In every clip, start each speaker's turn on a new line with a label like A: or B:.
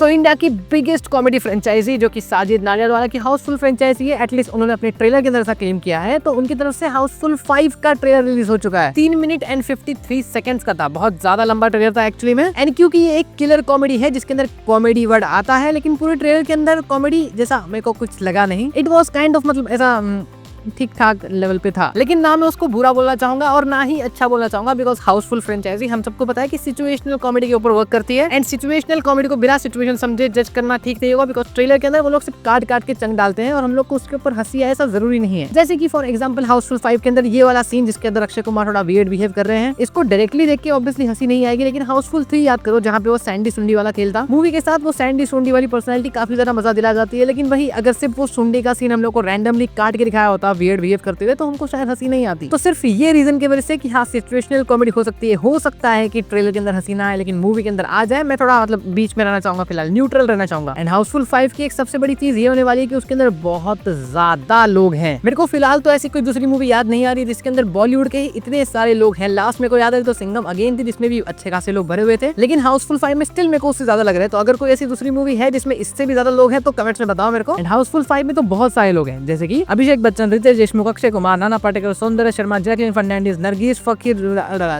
A: तो इंडिया की biggest comedy franchise जो कि साजिद नाडियाडवाला की हाउसफुल फ्रेंचाइजी है, एटलीस्ट उन्होंने अपने ट्रेलर के अंदर ऐसा क्लेम किया है। तो उनकी तरफ से हाउसफुल 5 का ट्रेलर रिलीज हो चुका है। 3 मिनट एंड 53 सेकंड्स का था, बहुत ज्यादा लंबा ट्रेलर था एक्चुअली में। एंड क्योंकि ये एक किलर कॉमेडी है जिसके अंदर कॉमेडी वर्ड आता है, लेकिन पूरे ट्रेलर के अंदर कॉमेडी जैसा मेरे को कुछ लगा नहीं। इट वॉज काइंड ऑफ मतलब ऐसा ठीक ठाक लेवल पे था, लेकिन ना मैं उसको बुरा बोलना चाहूंगा और ना ही अच्छा बोलना चाहूंगा, बिकॉज हाउसफुल फ्रेंचाइजी हम सबको पता है कि सिचुएशनल कॉमेडी के ऊपर वर्क करती है। एंड सिचुएशनल कॉमेडी को बिना सिचुएशन समझे जज करना ठीक नहीं होगा, बिकॉज ट्रेलर के अंदर वो लोग सिर्फ काट काट के चंग डालते हैं और हम लोग को उसके ऊपर हंसी आए ऐसा जरूरी नहीं है। जैसे कि फॉर एग्जाम्पल हाउसफुल 5 के अंदर ये वाला सीन जिसके अंदर अक्षय कुमार थोड़ा वियर्ड बिहेव कर रहे हैं, इसको डायरेक्टली देख के ऑब्वियसली हंसी नहीं आएगी। लेकिन हाउसफुल 3 याद करो, जहाँ पे वो सैंडी सुंडी वाला खेल था, मूवी के साथ वो सैंडी सुंडी वाली पर्सनैलिटी काफी ज्यादा मजा दिला जाती है। लेकिन वही अगर सिर्फ वो सुंडी का सीन हम लोग को रैंडमली काट के दिखाया होता वियर्ड बिहेव करते हुए, तो हमको शायद हंसी नहीं आती। तो सिर्फ ये रीजन की वजह से कि हाँ सिचुएशनल कॉमेडी हो सकती है, हो सकता है कि ट्रेलर के अंदर हंसी ना आए लेकिन मूवी के अंदर आ जाए। मैं थोड़ा मतलब बीच में रहना चाहूंगा, फिलहाल न्यूट्रल रहना चाहूंगा। एंड हाउसफुल 5 की एक सबसे बड़ी चीज ये होने वाली है कि उसके अंदर बहुत ज्यादा लोग हैं। मेरे को फिलहाल तो ऐसी कोई दूसरी मूवी याद नहीं आ रही जिसके अंदर बॉलीवुड के ही इतने सारे लोग हैं। लास्ट में को याद है तो सिंघम अगेन थी जिसमें भी अच्छे खासे लोग भरे हुए थे, लेकिन हाउसफुल 5 में स्टिल मेरे को उससे ज्यादा लग रहा है। तो अगर कोई ऐसी दूसरी मूवी है जिसमें इससे भी ज्यादा लोग हैं तो कमेंट्स में बताओ मेरे को। एंड हाउसफुल 5 में तो बहुत सारे लोग हैं, जैसे कि अभिषेक बच्चन, रितेश देशमुख, अक्षय कुमार, नाना पाटेकर, सौंदर्य शर्मा, जैकलिन फर्नांडिस, नरगिस फकीर,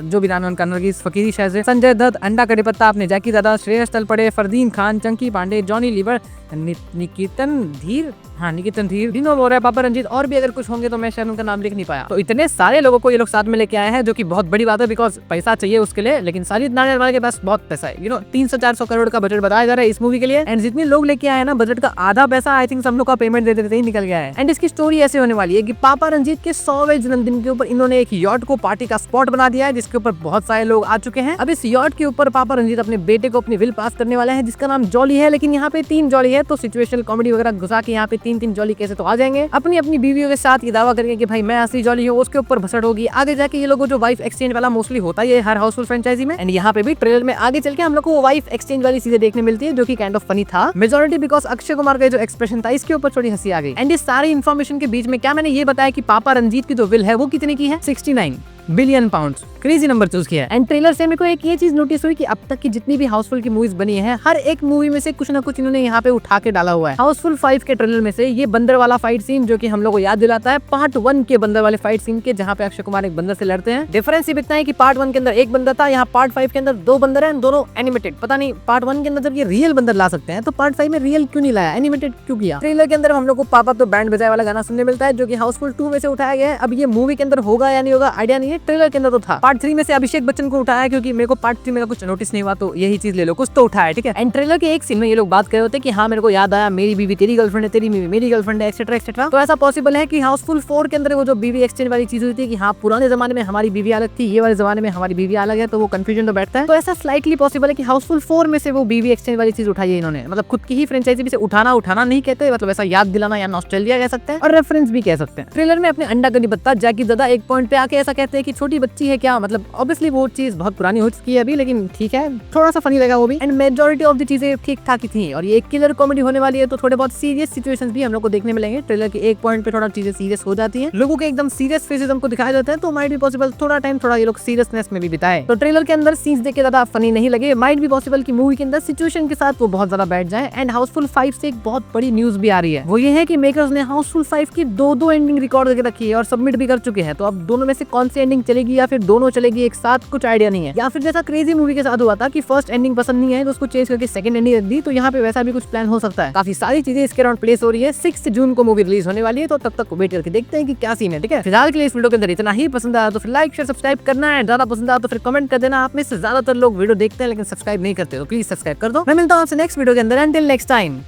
A: जो भी नाम है उनका, नरगिस फकीरी शायद से, संजय दत्त, अंडा कड़ी पत्ता, अपने जैकी दादा, श्रेयस तलपड़े, फरदीन खान, चंकी पांडे, जॉनी लीवर, निकेतन धीर, हाँ निकेतन धीर, दिनो बोरा, पापा रंजीत और भी अगर कुछ होंगे तो मैं शायद उनका नाम लिख नहीं पाया। तो इतने सारे लोगों को ये लोग साथ में लेके आए हैं, जो कि बहुत बड़ी बात है, बिकॉज पैसा चाहिए उसके लिए। लेकिन साजिद नाडियाडवाला के पास बहुत पैसा है, 300-400 करोड़ का बजट बताया जा रहा है इस मूवी के लिए। एंड जितने लोग लेके आए ना, बजट का आधा पैसा आई थिंक सब लोग का पेमेंट दे देते ही निकल गया है। एंड इसकी स्टोरी ऐसे होने वाली है कि पापा रंजीत के 100वें जन्मदिन के ऊपर इन्होंने एक यॉट को पार्टी का स्पॉट बना दिया है, जिसके ऊपर बहुत सारे लोग आ चुके हैं। अब इस यॉट के ऊपर पापा रंजीत अपने बेटे को अपनी विल पास करने वाले हैं, जिसका नाम जॉली है। लेकिन यहाँ पे 3 जॉली है, तो सिचुएशनल कॉमेडी वगैरह घुसा के यहाँ पे 3-3 जॉली कैसे तो आ जाएंगे अपनी अपनी बीवियों के साथ ये दावा करके कि भाई मैं असली जॉली हूँ। उसके ऊपर भसड़ होगी आगे जाके। ये लोगों जो वाइफ एक्सचेंज वाला मोस्टली होता है ये हर हाउसफुल फ्रेंचाइजी में। एंड यहाँ पे भी ट्रेलर में आगे चल के हम लोग को वाइफ एक्सचेंज वाली चीजें देखने मिलती है, जो कि काइंड ऑफ फनी था मेजॉरिटी, बिकॉज अक्षय कुमार का जो एक्सप्रेशन था इसके ऊपर थोड़ी हंसी आ गई। एंड इस सारी इन्फॉर्मेशन के बीच में क्या मैंने ये बताया कि पापा रंजीत की जो विल है वो कितने की है, 69 billion pounds. Crazy number choose किया है। एंड ट्रेलर से मेरे को एक ये चीज नोटिस हुई कि अब तक की जितनी भी हाउसफुल की मूवीज बनी है, हर एक मूवी में से कुछ ना कुछ इन्होंने यहाँ पे उठा के डाला हुआ है। हाउसफुल 5 के ट्रेलर में से ये बंदर वाला फाइट सीन, जो कि हम लोग को याद दिलाता है पार्ट 1 के बंदर वाले फाइट सीन के, जहाँ पे अक्षय कुमार एक बंदर से लड़ते हैं। डिफरेंस ये इतना है कि पार्ट 1 के अंदर एक बंदर था, यहाँ पार्ट 5 के अंदर 2 बंदर है, दोनों एनिमेटेड। पता नहीं पार्ट 1 के अंदर जब ये रियल बंदर ला सकते हैं तो पार्ट 5 में रियल क्यों नहीं लाया, एनिमेटेड क्यों किया। ट्रेलर के अंदर हम लोग को पापा तो बैंड बजाए वाला गाना सुनने मिलता है, जो कि हाउसफुल 2 में से उठाया गया है। अब ये मूवी के अंदर होगा या नहीं होगा आइडिया नहीं है, ट्रेलर के अंदर तो था। पार्ट 3 में से अभिषेक बच्चन को उठाया, क्योंकि मेरे को पार्ट 3 में कुछ नोटिस नहीं हुआ, तो यही चीज ले लो, कुछ तो उठाया, ठीक है। एंड ट्रेलर के एक सीन में ये लोग बात कर रहे होते कि हाँ मेरे को याद आया मेरी बीवी तेरी गर्लफ्रेंड है, तेरी बीवी मेरी गर्लफ्रेंड है, एक्सेट्रा एक्सेट्रा। तो ऐसा पॉसिबल है कि हाउसफुल 4 के अंदर वो जो बीवी एक्सचेंज वाली चीज हुई थी कि हाँ पुराने जमाने में हमारी बीवी अलग थी, ये वाले जमाने में हमारी बीवी अलग है, तो वो कंफ्यूजन तो बैठता है। तो ऐसा स्लाइटली पॉसिबल है कि हाउसफुल 4 में से वो बीवी एक्सचेंज वाली चीज उठाई है इन्होंने, मतलब खुद की ही फ्रेंचाइजी से उठाना नहीं कहते, मतलब ऐसा याद दिलाना या नॉस्टैल्जिया कह सकते हैं और रेफरेंस भी कह सकते हैं। ट्रेलर में अपने अंडा कड़ी पत्ता जैकी दादा एक पॉइंट पे आके ऐसा कहते हैं कि छोटी बच्ची है क्या, मतलब ऑब्वियसली वो चीज बहुत पुरानी हो चुकी है अभी, लेकिन ठीक है थोड़ा सा फनी लगा वो भी। एंड मेजॉरिटी ऑफ द चीजें ठीक ठाक ही थी। और ये एक किलर कॉमेडी होने वाली है, तो थोड़े बहुत सीरियस सिचुएशंस भी हम लोग को देखने मिलेंगे। ट्रेलर के एक पॉइंट पे थोड़ा चीजें सीरियस हो जाती हैं, लोगों के एकदम सीरियस फेसेस हमको दिखाए जाते हैं, तो माइट भी पॉसिबल थोड़ा टाइम थोड़ा ये लोग सीरियसनेस में भी बिताए। तो ट्रेलर के अंदर सीन्स देख के ज्यादा फनी नहीं लगे, माइट भी पॉसिबल कि मूवी के अंदर सिचुएशन के साथ वो बहुत ज्यादा बैठ जाए। एंड हाउसफुल 5 से एक बहुत बड़ी न्यूज भी आ रही है, वो ये है कि मेकर्स ने हाउसफुल 5 की 2 एंडिंग रिकॉर्ड करके रखी है और सबमिट भी कर चुके हैं। तो अब दोनों में से कौन सी एंडिंग चलेगी या फिर दोनों चलेगी एक साथ, कुछ आइडिया नहीं है। या फिर जैसा क्रेजी मूवी के साथ हुआ था कि फर्स्ट एंडिंग पसंद नहीं है तो उसको चेंज करके सेकंड एंडिंग रख दी, तो यहाँ पे वैसा भी कुछ प्लान हो सकता है। काफी सारी चीजें इसके अराउंड प्लेस हो रही है। 6 जून को मूवी रिलीज होने वाली है, तो तब तक वेट करके देखते हैं कि क्या सीन है, ठीक है। फिलहाल के लिए इस वीडियो के अंदर इतना ही। पसंद आया तो फिर लाइक शेयर सब्सक्राइब करना है, ज्यादा पसंद आया तो फिर कमेंट कर देना। आप में से ज्यादातर लोग वीडियो देखते हैं लेकिन सब्सक्राइब नहीं करते, तो प्लीज सब्सक्राइब कर दो। मैं मिलता हूँ आपसे नेक्स्ट वीडियो के अंदर। Until next time.